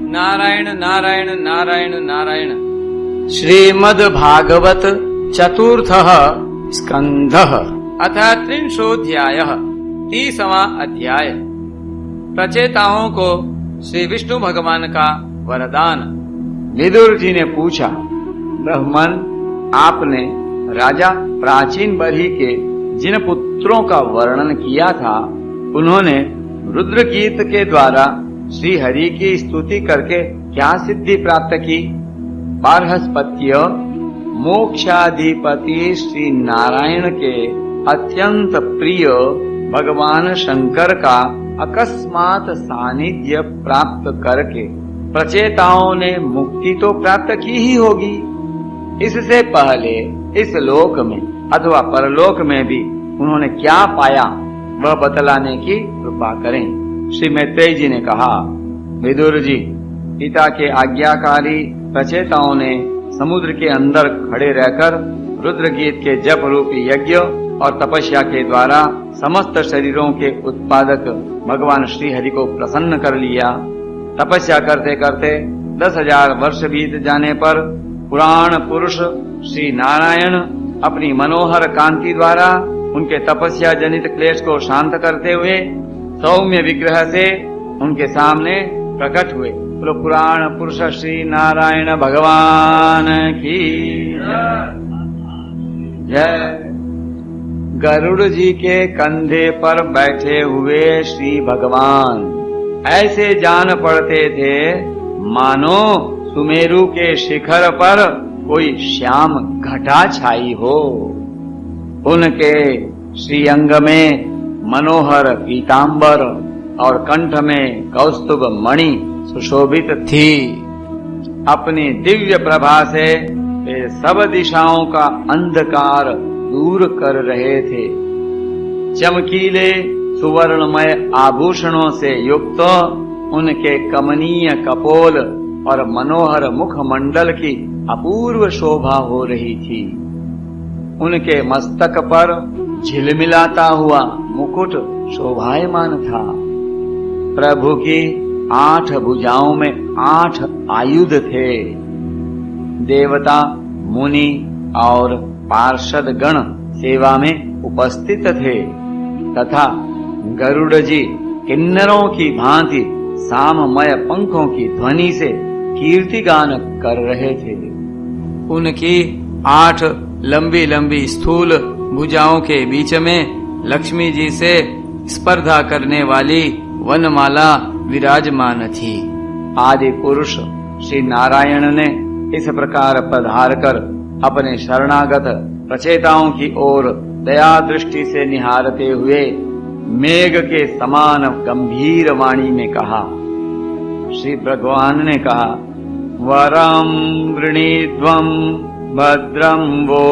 नारायण नारायण नारायण नारायण। श्रीमद् भागवत चतुर्थः स्कन्धः अथ 30 30वां अध्याय। प्रचेताओं को श्री विष्णु भगवान का वरदान। विदुर जी ने पूछा, ब्रह्मन, आपने राजा प्राचीन बरही के जिन पुत्रों का वर्णन किया था, उन्होंने रुद्र गीत के द्वारा श्री हरि की स्तुति करके क्या सिद्धि प्राप्त की? बारहस्पत्य मोक्षाधिपति श्री नारायण के अत्यंत प्रिय भगवान शंकर का अकस्मात सानिध्य प्राप्त करके प्रचेताओं ने मुक्ति तो प्राप्त की ही होगी। इससे पहले इस लोक में अथवा परलोक में भी उन्होंने क्या पाया, वह बतलाने की कृपा करें। श्री मैत्रेय जी ने कहा, विदुर जी, पिता के आज्ञाकारी प्रचेताओं ने समुद्र के अंदर खड़े रहकर रुद्र गीत के जप रूपी यज्ञ और तपस्या के द्वारा समस्त शरीरों के उत्पादक भगवान श्री हरि को प्रसन्न कर लिया। तपस्या करते करते 10,000 वर्ष बीत जाने पर पुराण पुरुष श्री नारायण अपनी मनोहर कांति द्वारा उनके तपस्या जनित क्लेश को शांत करते हुए सौम्य विग्रह से उनके सामने प्रकट हुए। बोलो पुराण पुरुष श्री नारायण भगवान की जय। गरुड़ जी के कंधे पर बैठे हुए श्री भगवान ऐसे जान पड़ते थे मानो सुमेरु के शिखर पर कोई श्याम घटा छाई हो। उनके श्रीअंग में मनोहर पीतांबर और कंठ में कौस्तुभ मणि सुशोभित थी। अपनी दिव्य प्रभा से वे सब दिशाओं का अंधकार दूर कर रहे थे। चमकीले सुवर्णमय आभूषणों से युक्त उनके कमनीय कपोल और मनोहर मुखमंडल की अपूर्व शोभा हो रही थी। उनके मस्तक पर झिलमिलाता हुआ मुकुट शोभायमान था। प्रभु की 8 भुजाओं में 8 आयुध थे। देवता, मुनि और पार्षद गण सेवा में उपस्थित थे तथा गरुड़ जी किन्नरों की भांति साममय पंखों की ध्वनि से कीर्तिगान कर रहे थे। उनकी 8 लंबी लंबी स्थूल भुजाओं के बीच में लक्ष्मी जी से स्पर्धा करने वाली वनमाला विराजमान थी। आदि पुरुष श्री नारायण ने इस प्रकार पधार कर अपने शरणागत प्रचेताओं की ओर दया दृष्टि से निहारते हुए मेघ के समान गंभीर वाणी में कहा। श्री भगवान ने कहा, वरम वृणीध्वं भद्रं वो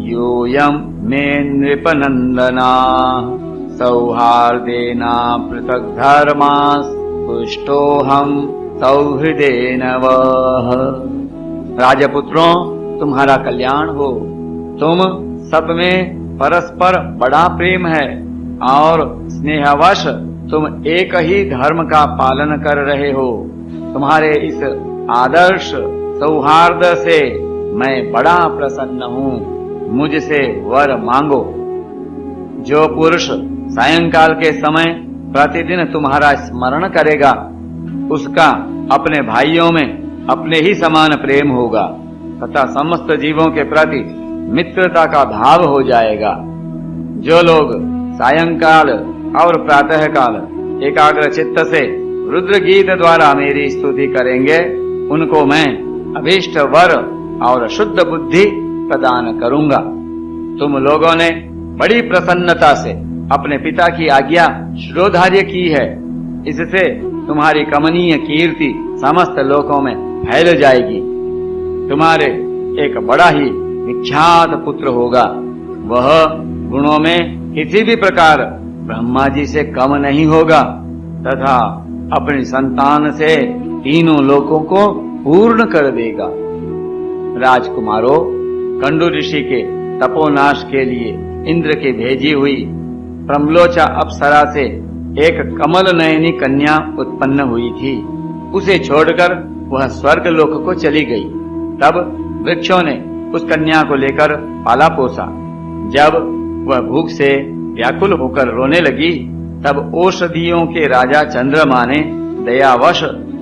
योऽयं मे नृपनंदना सौहार्देना पृथक धर्मास् पुष्टोऽहं सौहृदेन वः। राजपुत्रों, तुम्हारा कल्याण हो। तुम सब में परस्पर बड़ा प्रेम है और स्नेहवश तुम एक ही धर्म का पालन कर रहे हो। तुम्हारे इस आदर्श सौहार्द से मैं बड़ा प्रसन्न हूँ। मुझसे वर मांगो। जो पुरुष सायंकाल के समय प्रतिदिन तुम्हारा स्मरण करेगा, उसका अपने भाइयों में अपने ही समान प्रेम होगा तथा समस्त जीवों के प्रति मित्रता का भाव हो जाएगा। जो लोग सायंकाल और प्रातःकाल एकाग्र चित्त से रुद्र गीत द्वारा मेरी स्तुति करेंगे, उनको मैं अभीष्ट वर और शुद्ध बुद्धि प्रदान करूंगा। तुम लोगों ने बड़ी प्रसन्नता से अपने पिता की आज्ञा शिरोधार्य की है। इससे तुम्हारी कमनीय कीर्ति समस्त लोकों में फैल जाएगी। तुम्हारे एक बड़ा ही विख्यात पुत्र होगा। वह गुणों में किसी भी प्रकार ब्रह्मा जी से कम नहीं होगा तथा अपनी संतान से तीनों लोकों को पूर्ण कर देगा। राजकुमारों, कंडू ऋषि के तपोनाश के लिए इंद्र की भेजी हुई प्रमलोचा अप्सरा से एक कमल नयनी कन्या उत्पन्न हुई थी। उसे छोड़कर वह स्वर्ग लोक को चली गई। तब वृक्षों ने उस कन्या को लेकर पाला पोसा। जब वह भूख से व्याकुल होकर रोने लगी, तब औषधियों के राजा चंद्रमा ने दयावश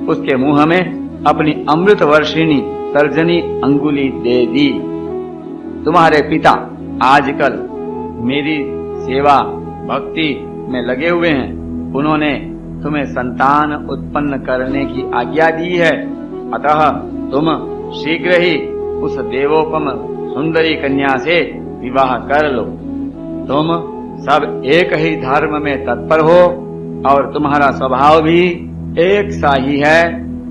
उसके मुंह में अपनी अमृत वर्षिणी तर्जनी अंगुली दे दी। तुम्हारे पिता आजकल मेरी सेवा भक्ति में लगे हुए हैं। उन्होंने तुम्हें संतान उत्पन्न करने की आज्ञा दी है, अतः तुम शीघ्र ही उस देवोपम सुंदरी कन्या से विवाह कर लो। तुम सब एक ही धर्म में तत्पर हो और तुम्हारा स्वभाव भी एक सा ही है,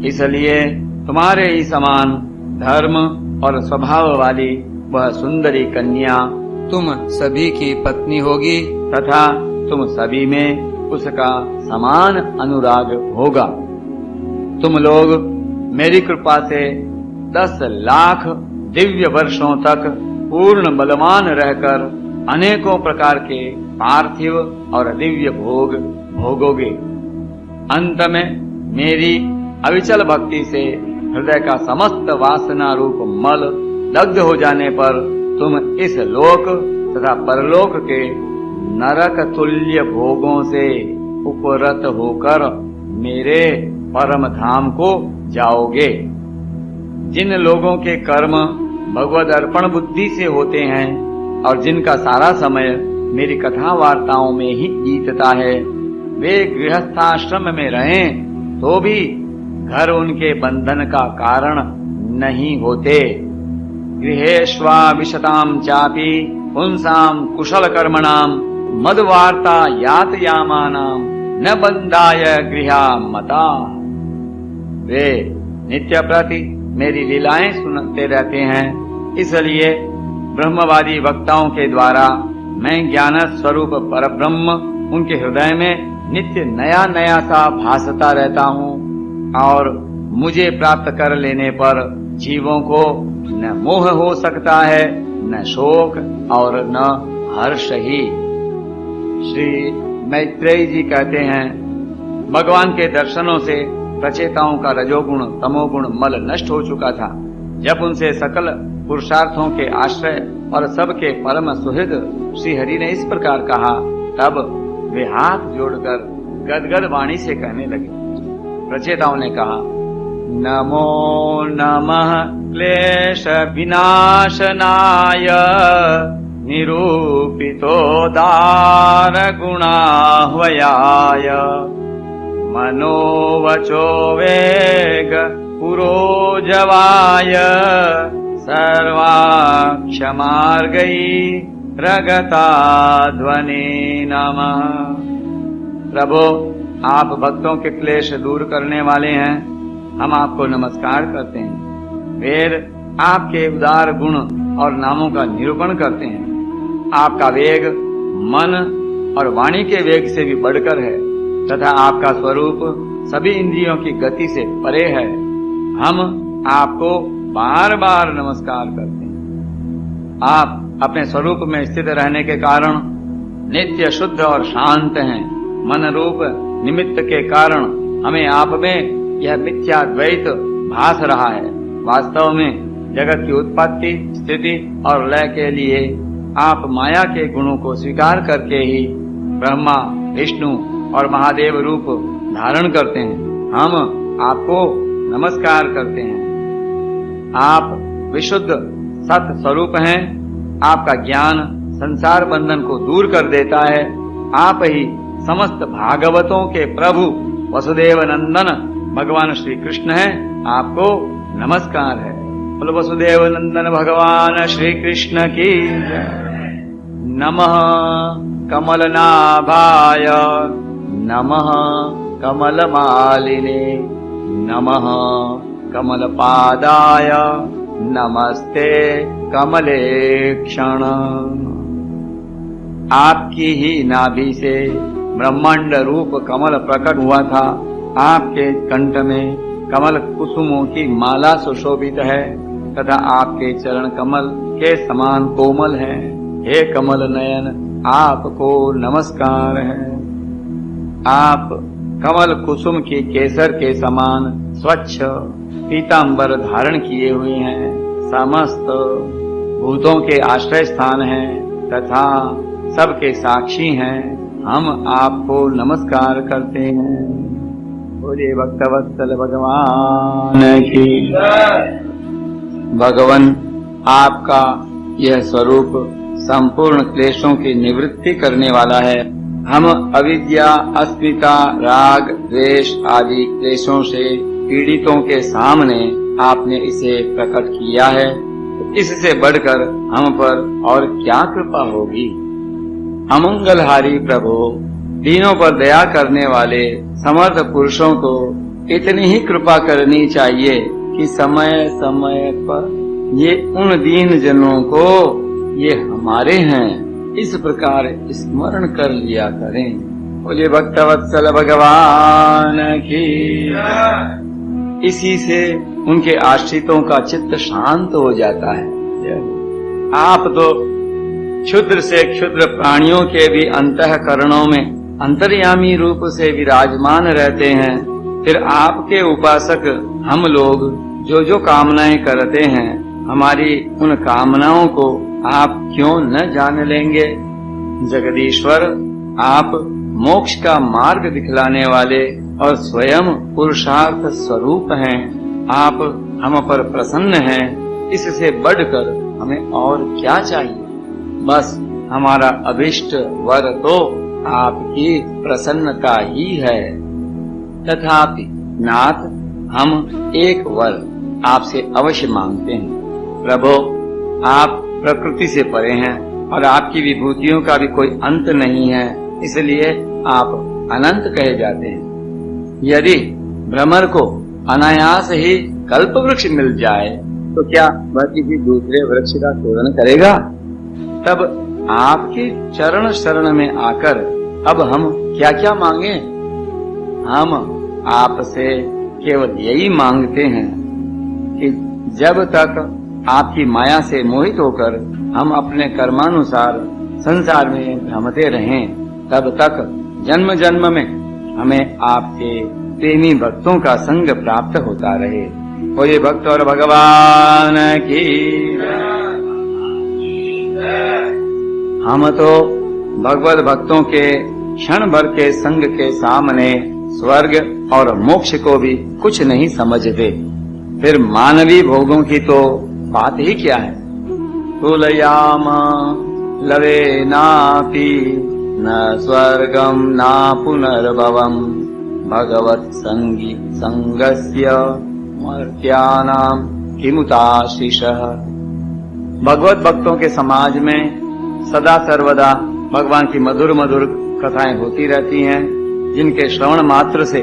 इसलिए तुम्हारे ही समान धर्म और स्वभाव वाली वह सुंदरी कन्या तुम सभी की पत्नी होगी तथा तुम सभी में उसका समान अनुराग होगा। तुम लोग मेरी कृपा से 10 लाख दिव्य वर्षों तक पूर्ण बलवान रहकर अनेकों प्रकार के पार्थिव और दिव्य भोग भोगोगे। अंत में मेरी अविचल भक्ति से हृदय का समस्त वासना रूप मल दग्ध हो जाने पर तुम इस लोक तथा परलोक के नरक तुल्य भोगों से उपरत होकर मेरे परम धाम को जाओगे। जिन लोगों के कर्म भगवद अर्पण बुद्धि से होते हैं और जिनका सारा समय मेरी कथा वार्ताओं में ही बीतता है, वे गृहस्थाश्रम में रहें तो भी घर उनके बंधन का कारण नहीं होते। गृहेष्वा विशताम चापि पुंसाम कुशल कर्मणाम मदवार्ता यातयामानाम न बंधाय गृहा मता। वे नित्य प्रति मेरी लीलाएं सुनते रहते हैं, इसलिए ब्रह्मवादी वक्ताओं के द्वारा मैं ज्ञान स्वरूप परब्रह्म उनके हृदय में नित्य नया नया सा भासता रहता हूँ और मुझे प्राप्त कर लेने पर जीवों को न मोह हो सकता है, न शोक और न हर्ष ही। श्री मैत्रेयी जी कहते हैं, भगवान के दर्शनों से प्रचेताओं का रजोगुण तमोगुण मल नष्ट हो चुका था। जब उनसे सकल पुरुषार्थों के आश्रय और सबके परम सुहृद श्री हरि ने इस प्रकार कहा, तब वे हाथ जोड़कर गदगद वाणी से कहने लगे। प्रचेताओं ने कहा, नमो नमः क्लेश विनाशनाय निरूपितोदार गुणाह्वयाय मनोवचो वेग पुरोजवाय सर्वाक्षमार्गै रगता ध्वनि नमः। प्रभु, आप भक्तों के क्लेश दूर करने वाले हैं, हम आपको नमस्कार करते हैं। वेद आपके उदार गुण और नामों का निरूपण करते हैं। आपका वेग मन और वाणी के वेग से भी बढ़कर है तथा आपका स्वरूप सभी इंद्रियों की गति से परे है। हम आपको बार बार नमस्कार करते हैं। आप अपने स्वरूप में स्थित रहने के कारण नित्य शुद्ध और शांत हैं। मन रूप निमित्त के कारण हमें आप में यह मिथ्या द्वैत भास रहा है। वास्तव में जगत की उत्पत्ति स्थिति और लय के लिए आप माया के गुणों को स्वीकार करके ही ब्रह्मा विष्णु और महादेव रूप धारण करते हैं। हम आपको नमस्कार करते हैं। आप विशुद्ध सत स्वरूप हैं। आपका ज्ञान संसार बंधन को दूर कर देता है। आप ही समस्त भागवतों के प्रभु वसुदेव नंदन भगवान श्री कृष्ण हैं। आपको नमस्कार है। बोलो वसुदेव नंदन भगवान श्री कृष्ण की जय। नमः कमलनाभाय नमः कमलमालिने नमः कमलपादाय नमस्ते कमलेक्षण। आपकी ही नाभि से ब्रह्मांड रूप कमल प्रकट हुआ था। आपके कंठ में कमल कुसुमों की माला सुशोभित है तथा आपके चरण कमल के समान कोमल है। हे कमल नयन, आपको नमस्कार है। आप कमल कुसुम के केसर के समान स्वच्छ पीतांबर धारण किए हुए हैं, समस्त भूतों के आश्रय स्थान हैं तथा सबके साक्षी हैं। हम आपको नमस्कार करते हैं। बोले भक्तवत्सल भगवान की। भगवान आपका यह स्वरूप संपूर्ण क्लेशों की निवृत्ति करने वाला है। हम अविद्या, अस्मिता, राग, द्वेष आदि क्लेशों से पीड़ितों के सामने आपने इसे प्रकट किया है। इससे बढ़कर हम पर और क्या कृपा होगी। अमंगलहारी प्रभु, दीनों पर दया करने वाले समर्थ पुरुषों को इतनी ही कृपा करनी चाहिए कि समय समय पर ये उन दीन जनों को ये हमारे हैं इस प्रकार स्मरण कर लिया करें। बोले भक्तवत्सल भगवान की। इसी से उनके आश्रितों का चित्त शांत हो जाता है। आप तो क्षुद्र से क्षुद्र प्राणियों के भी अंतःकरणों में अंतर्यामी रूप से विराजमान रहते हैं। फिर आपके उपासक हम लोग जो जो कामनाएं करते हैं, हमारी उन कामनाओं को आप क्यों न जान लेंगे। जगदीश्वर, आप मोक्ष का मार्ग दिखलाने वाले और स्वयं पुरुषार्थ स्वरूप हैं। आप हम पर प्रसन्न हैं। इससे बढ़कर हमें और क्या चाहिए। बस हमारा अभिष्ट वर तो आपकी प्रसन्नता ही है। तथापि नाथ, हम एक वर आपसे अवश्य मांगते हैं। प्रभु, आप प्रकृति से परे हैं और आपकी विभूतियों का भी कोई अंत नहीं है, इसलिए आप अनंत कहे जाते हैं। यदि भ्रमर को अनायास ही कल्प वृक्ष मिल जाए तो क्या वह किसी दूसरे वृक्ष का शोधन करेगा। तब आपके चरण शरण में आकर अब हम क्या क्या मांगे। हम आपसे केवल यही मांगते हैं कि जब तक आपकी माया से मोहित होकर हम अपने कर्मानुसार संसार में भ्रमते रहें, तब तक जन्म जन्म में हमें आपके प्रेमी भक्तों का संग प्राप्त होता रहे। बोले भक्त और भगवान की। हम तो भगवत भक्तों के क्षण भर के संग के सामने स्वर्ग और मोक्ष को भी कुछ नहीं समझते, फिर मानवीय भोगों की तो बात ही क्या है। तुलयाम लवे नापि न स्वर्गम ना पुनर्भवम भगवत संगी संगस्य मर्त्यानाम किमुताशिषः। भगवत भक्तों के समाज में सदा सर्वदा भगवान की मधुर मधुर कथाएं होती रहती हैं, जिनके श्रवण मात्र से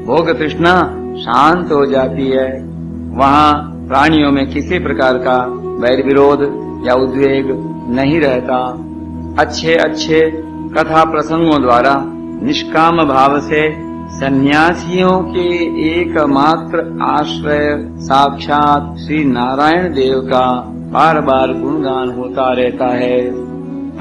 भोग तृष्णा शांत हो जाती है। वहाँ प्राणियों में किसी प्रकार का वैर विरोध या उद्वेग नहीं रहता। अच्छे अच्छे कथा प्रसंगों द्वारा निष्काम भाव से सन्यासियों के एकमात्र आश्रय साक्षात श्री नारायण देव का बार बार गुणगान होता रहता है।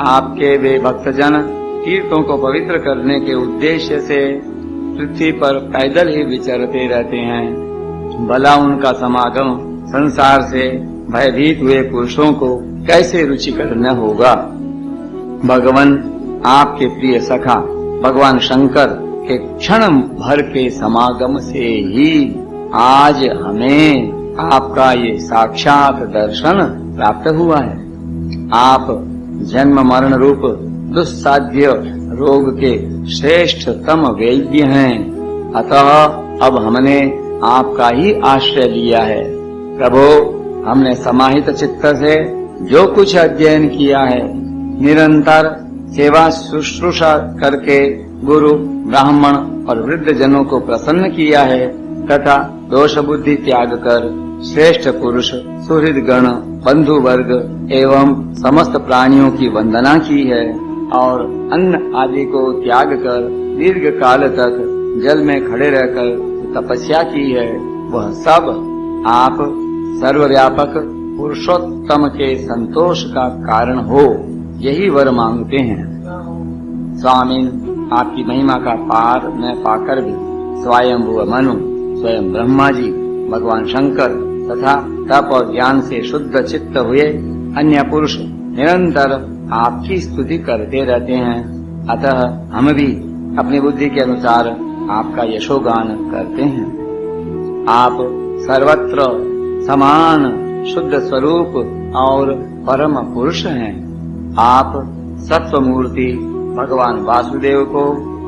आपके वे भक्तजन तीर्थों को पवित्र करने के उद्देश्य से पृथ्वी पर पैदल ही विचरते रहते हैं। भला उनका समागम संसार से भयभीत हुए पुरुषों को कैसे रुचिकर न होगा। भगवान आपके प्रिय सखा भगवान शंकर के क्षण भर के समागम से ही आज हमें आपका ये साक्षात दर्शन प्राप्त हुआ है। आप जन्म मरण रूप दुस्साध्य रोग के श्रेष्ठतम वैद्य हैं। अतः अब हमने आपका ही आश्रय लिया है। प्रभु, हमने समाहित चित्त से जो कुछ अध्ययन किया है, निरंतर सेवा शुश्रूषा करके गुरु, ब्राह्मण और वृद्ध जनों को प्रसन्न किया है तथा दोष बुद्धि त्याग कर श्रेष्ठ पुरुष, सुहृद गण, बंधु वर्ग एवं समस्त प्राणियों की वंदना की है और अन्न आदि को त्याग कर दीर्घ काल तक जल में खड़े रहकर तपस्या की है। वह सब आप सर्वव्यापक पुरुषोत्तम के संतोष का कारण हो, यही वर मांगते हैं। स्वामी, आपकी महिमा का पार न पाकर भी स्वयंभुव मनु, स्वयं ब्रह्मा जी, भगवान शंकर तथा तप और ज्ञान से शुद्ध चित्त हुए अन्य पुरुष निरंतर आपकी स्तुति करते रहते हैं। अतः हम भी अपनी बुद्धि के अनुसार आपका यशोगान करते हैं। आप सर्वत्र समान शुद्ध स्वरूप और परम पुरुष हैं। आप सत्व मूर्ति भगवान वासुदेव को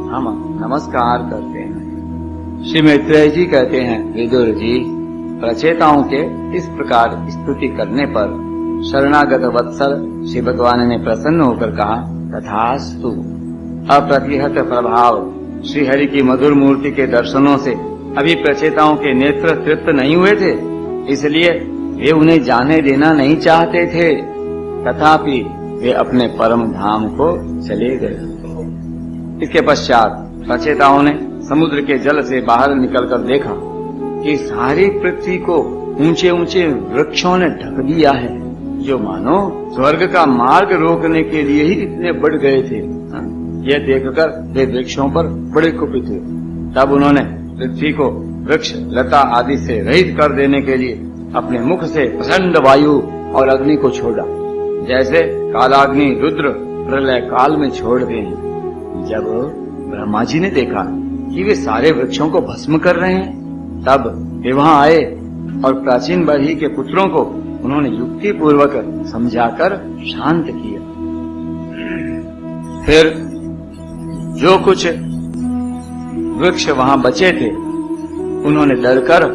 हम नमस्कार करते हैं। श्री मैत्रेय जी कहते हैं, विदुर जी, प्रचेताओं के इस प्रकार स्तुति करने पर शरणागत वत्सल श्री भगवान ने प्रसन्न होकर कहा, तथास्तु। अप्रतिहत प्रभाव श्री हरि की मधुर मूर्ति के दर्शनों से अभी प्रचेताओं के नेत्र तृप्त नहीं हुए थे, इसलिए वे उन्हें जाने देना नहीं चाहते थे। तथापि वे अपने परम धाम को चले गए। इसके पश्चात प्रचेताओं ने समुद्र के जल से बाहर निकलकर देखा कि सारी पृथ्वी को ऊंचे ऊंचे वृक्षों ने ढक दिया है, जो मानो स्वर्ग का मार्ग रोकने के लिए ही इतने बढ़ गए थे। यह देखकर वे वृक्षों पर बड़े कुपित हुए। तब उन्होंने पृथ्वी को वृक्ष लता आदि से रहित कर देने के लिए अपने मुख से प्रचंड वायु और अग्नि को छोड़ा, जैसे कालाग्नि रुद्र प्रलय काल में छोड़ते हैं। जब ब्रह्मा जी ने देखा कि वे सारे वृक्षों को भस्म कर रहे हैं, तब वे वहां आए और प्राचीन बरही के पुत्रों को उन्होंने युक्ति पूर्वक समझाकर शांत किया। फिर जो कुछ वृक्ष वहां बचे थे, उन्होंने डरकर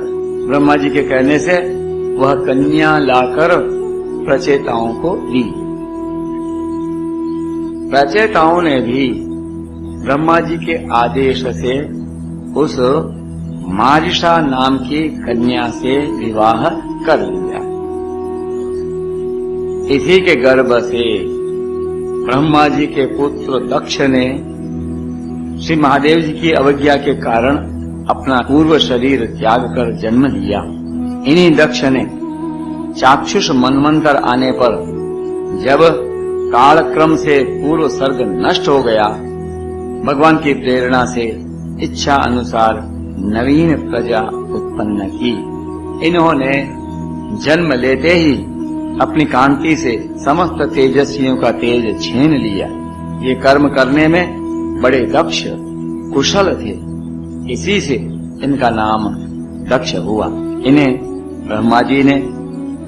ब्रह्मा जी के कहने से वह कन्या लाकर प्रचेताओं को दी। प्रचेताओं ने भी ब्रह्मा जी के आदेश से उस मारिषा नाम की कन्या से विवाह कर लिया। इसी के गर्भ से ब्रह्मा जी के पुत्र दक्ष ने श्री महादेव जी की अवज्ञा के कारण अपना पूर्व शरीर त्याग कर जन्म लिया। इन्हीं दक्ष ने चाक्षुष मनवंतर आने पर, जब कालक्रम से पूर्व सर्ग नष्ट हो गया, भगवान की प्रेरणा से इच्छा अनुसार नवीन प्रजा उत्पन्न की। इन्होंने जन्म लेते ही अपनी कांति से समस्त तेजस्वियों का तेज छीन लिया। ये कर्म करने में बड़े दक्ष कुशल थे, इसी से इनका नाम दक्ष हुआ। इन्हें ब्रह्मा जी ने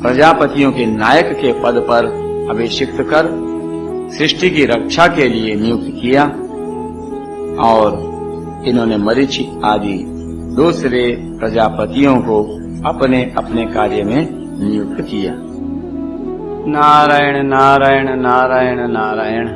प्रजापतियों के नायक के पद पर अभिषिक्त कर सृष्टि की रक्षा के लिए नियुक्त किया, और इन्होंने मरीचि आदि दूसरे प्रजापतियों को अपने अपने कार्य में नियुक्त किया। नारायण नारायण नारायण नारायण।